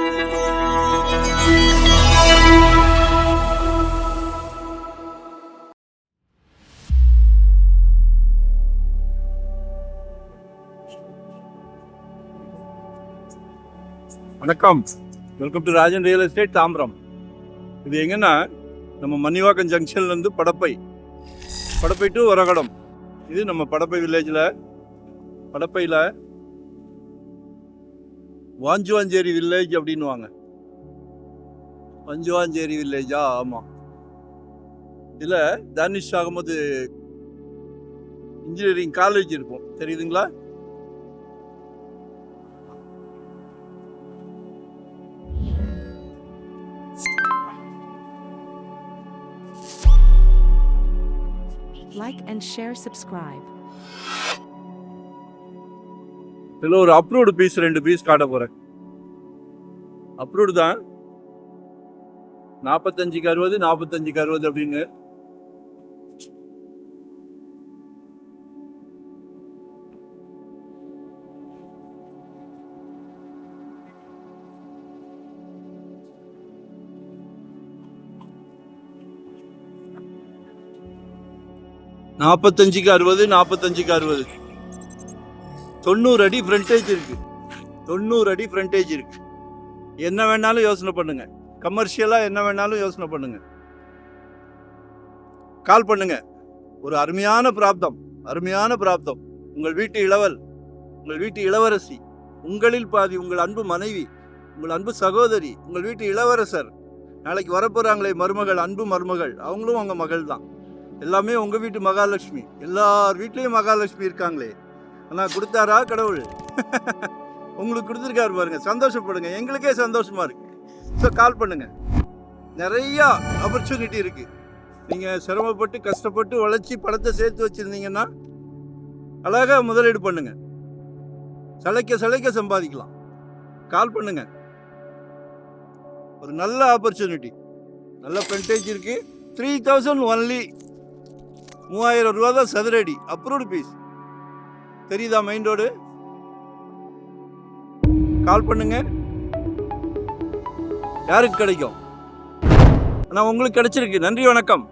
வணக்கம், welcome to Rajan real estate Tambaram. இது எங்கன்னா நம்ம மன்னிவாக்கம் ஜங்ஷன்லேருந்து படப்பை டு வரகடம். இது நம்ம படப்பை வில்லேஜில், படப்பையில் வாஞ்சுவாஞ்சேரி வில்லேஜ் அப்படின்வாங்க. வாஞ்சுவாஞ்சேரி வில்லேஜா? ஆமாம். இதில் தானிஷ் அகமது இன்ஜினியரிங் காலேஜ் இருக்கும், தெரியுதுங்களா? Like and share, subscribe. இதில் ஒரு அப்ரூவ்டு பீஸ் 2 பீஸ் காட்ட போகிறேன். அப்ரூவ்டு தான், 45க்கு 60, 45க்கு 60 அப்படின்னு. நாற்பத்தஞ்சுக்கு 60, 45க்கு 60. 90 அடி ஃப்ரண்டேஜ் இருக்கு. 90 அடி ஃப்ரண்டேஜ் இருக்கு. என்ன வேணாலும் யோசனை பண்ணுங்க, கமர்ஷியலாக என்ன வேணாலும் யோசனை பண்ணுங்க. கால் பண்ணுங்க. ஒரு அருமையான பிராப்தம், அருமையான பிராப்தம். உங்கள் வீட்டு இளவல், உங்கள் வீட்டு இளவரசி, உங்களில் பாதி உங்கள் அன்பு மனைவி, உங்கள் அன்பு சகோதரி, உங்கள் வீட்டு இளவரசர், நாளைக்கு வரப்போகிறாங்களே மருமகள், அன்பு மருமகள், அவங்களும் உங்கள் மகள் தான். எல்லாமே உங்கள் வீட்டு மகாலட்சுமி. எல்லார் வீட்லேயும் மகாலட்சுமி இருக்காங்களே, ஆனால் கொடுத்தாரா கடவுள்? உங்களுக்கு கொடுத்துருக்காரு பாருங்க, சந்தோஷப்படுங்க. எங்களுக்கே சந்தோஷமா இருக்கு. ஸோ கால் பண்ணுங்க. நிறையா ஆப்பர்ச்சுனிட்டி இருக்கு. நீங்கள் சிரமப்பட்டு கஷ்டப்பட்டு உழைச்சி பணத்தை சேர்த்து வச்சுருந்தீங்கன்னா அழகாக முதலீடு பண்ணுங்க. சளைக்க சம்பாதிக்கலாம். கால் பண்ணுங்க. ஒரு நல்ல ஆப்பர்ச்சுனிட்டி, நல்ல ஃப்ரண்டேஜ் இருக்கு. 3000 ஒன்லி. 3000 ரூபா தான் சதுரடி. Approved fees. தெரியுதா மெயின் ரோடு? கால் பண்ணுங்க. யாருக்கு கிடைக்கும்? ஆனால் உங்களுக்கு கிடைச்சிருக்கு. நன்றி, வணக்கம்.